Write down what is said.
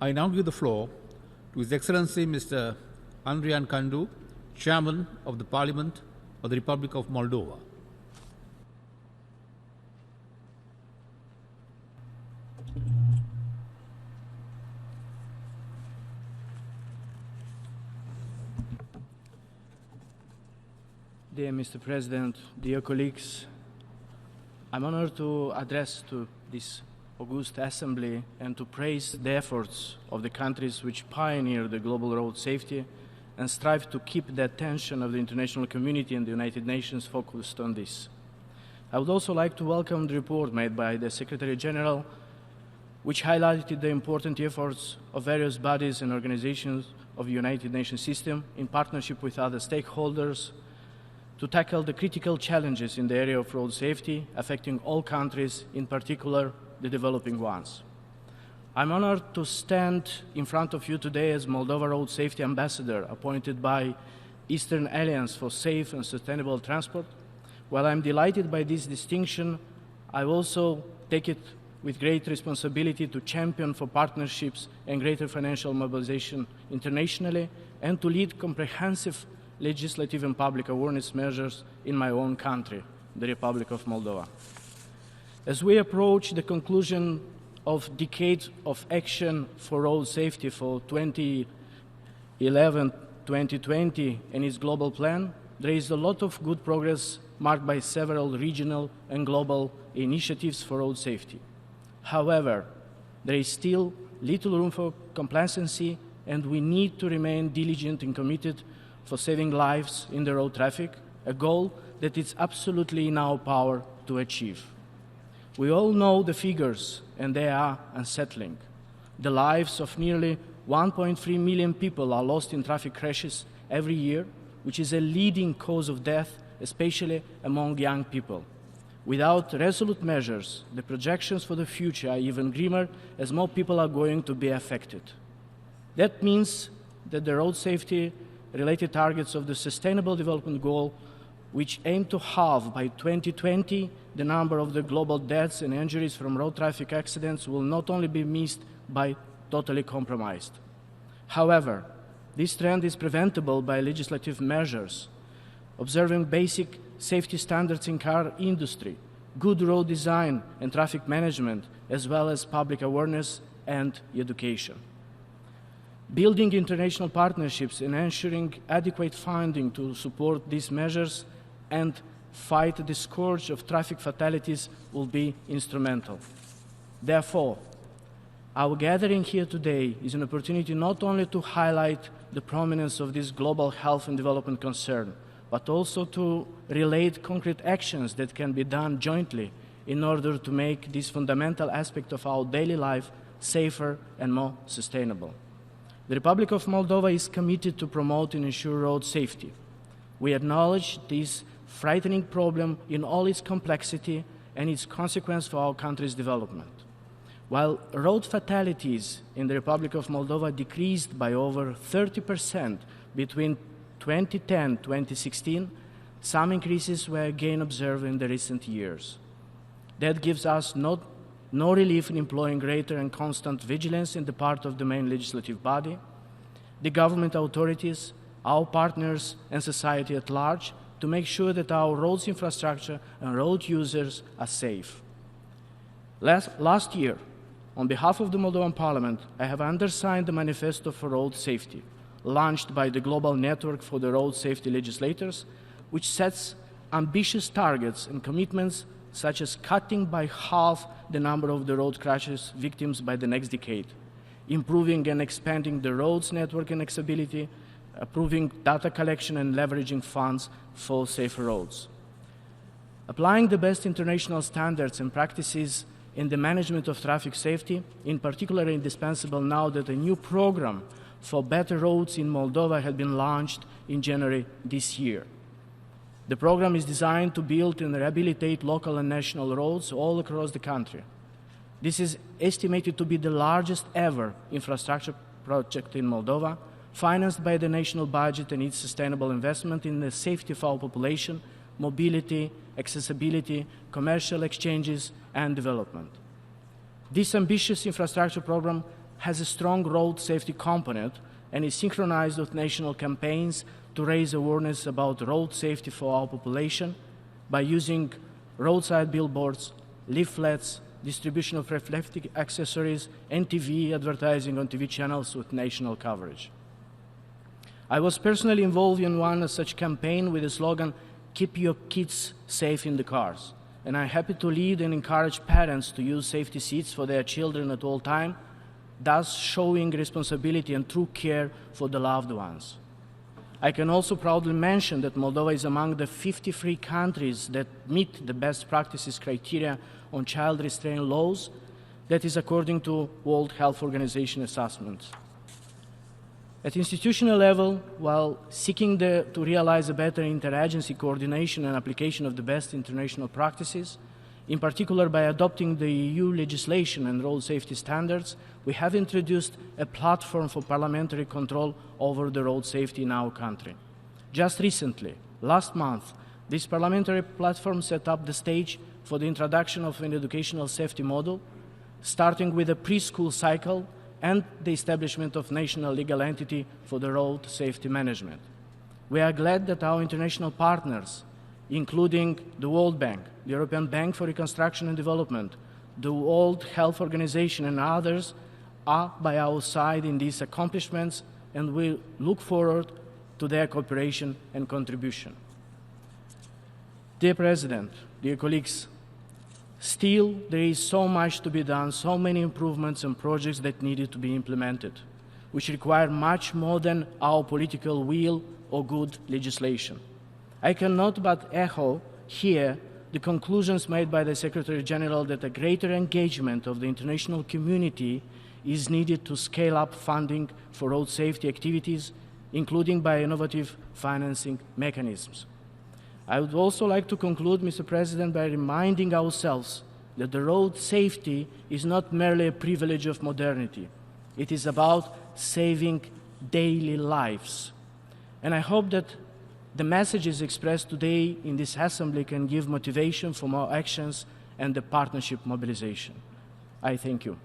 I now give the floor to His Excellency Mr. Andrian Candu, Chairman of the Parliament of the Republic of Moldova. Dear Mr. President, dear colleagues, I'm honored to address to this august assembly and to praise the efforts of the countries which pioneer the global road safety and strive to keep the attention of the international community and the United Nations focused on this. I would also like to welcome the report made by the Secretary General, which highlighted the important efforts of various bodies and organizations of the United Nations system in partnership with other stakeholders to tackle the critical challenges in the area of road safety affecting all countries, in particular the developing ones. I'm honored to stand in front of you today as Moldova Road Safety Ambassador appointed by Eastern Alliance for Safe and Sustainable Transport. While I'm delighted by this distinction, I also take it with great responsibility to champion for partnerships and greater financial mobilization internationally and to lead comprehensive legislative and public awareness measures in my own country, the Republic of Moldova. As we approach the conclusion of decades of action for road safety for 2011-2020 and its global plan, there is a lot of good progress marked by several regional and global initiatives for road safety. However, there is still little room for complacency, and we need to remain diligent and committed for saving lives in the road traffic, a goal that is absolutely in our power to achieve. We all know the figures, and they are unsettling. The lives of nearly 1.3 million people are lost in traffic crashes every year, which is a leading cause of death, especially among young people. Without resolute measures, the projections for the future are even grimmer, as more people are going to be affected. That means that the road safety related targets of the Sustainable Development Goal, which aim to halve by 2020 the number of the global deaths and injuries from road traffic accidents, will not only be missed but totally compromised. However, this trend is preventable by legislative measures, observing basic safety standards in car industry, good road design and traffic management, as well as public awareness and education. Building international partnerships and ensuring adequate funding to support these measures and fight the scourge of traffic fatalities will be instrumental. Therefore, our gathering here today is an opportunity not only to highlight the prominence of this global health and development concern, but also to relate concrete actions that can be done jointly in order to make this fundamental aspect of our daily life safer and more sustainable. The Republic of Moldova is committed to promote and ensure road safety. We acknowledge this frightening problem in all its complexity and its consequence for our country's development. While road fatalities in the Republic of Moldova decreased by over 30% between 2010 and 2016, some increases were again observed in the recent years. That gives us no relief in employing greater and constant vigilance on the part of the main legislative body, the government authorities, our partners, and society at large to make sure that our roads infrastructure and road users are safe. Last year, on behalf of the Moldovan Parliament, I have undersigned the Manifesto for Road Safety, launched by the Global Network for the Road Safety Legislators, which sets ambitious targets and commitments such as cutting by half the number of the road crashes victims by the next decade, improving and expanding the roads network and accessibility, approving data collection and leveraging funds for safer roads. Applying the best international standards and practices in the management of traffic safety, in particular indispensable now that a new program for better roads in Moldova had been launched in January this year. The program is designed to build and rehabilitate local and national roads all across the country. This is estimated to be the largest ever infrastructure project in Moldova, financed by the national budget and its sustainable investment in the safety of our population, mobility, accessibility, commercial exchanges, and development. This ambitious infrastructure program has a strong road safety component and is synchronized with national campaigns to raise awareness about road safety for our population by using roadside billboards, leaflets, distribution of reflective accessories, and TV advertising on TV channels with national coverage. I was personally involved in one such campaign with the slogan, "Keep your kids safe in the cars." And I'm happy to lead and encourage parents to use safety seats for their children at all times, thus showing responsibility and true care for the loved ones. I can also proudly mention that Moldova is among the 53 countries that meet the best practices criteria on child restraint laws, that is according to World Health Organization assessments. At institutional level, while seeking to realize a better interagency coordination and application of the best international practices, in particular by adopting the EU legislation and road safety standards, we have introduced a platform for parliamentary control over the road safety in our country. Just recently, last month, this parliamentary platform set up the stage for the introduction of an educational safety model, starting with a preschool cycle and the establishment of national legal entity for the road safety management. We are glad that our international partners, including the World Bank, the European Bank for Reconstruction and Development, the World Health Organization, and others, are by our side in these accomplishments, and we look forward to their cooperation and contribution. Dear President, dear colleagues, still there is so much to be done, so many improvements and projects that needed to be implemented, which require much more than our political will or good legislation. I cannot but echo here the conclusions made by the Secretary General that a greater engagement of the international community is needed to scale up funding for road safety activities, including by innovative financing mechanisms. I would also like to conclude, Mr. President, by reminding ourselves that the road safety is not merely a privilege of modernity. It is about saving daily lives. And I hope that the messages expressed today in this assembly can give motivation for more actions and the partnership mobilization. I thank you.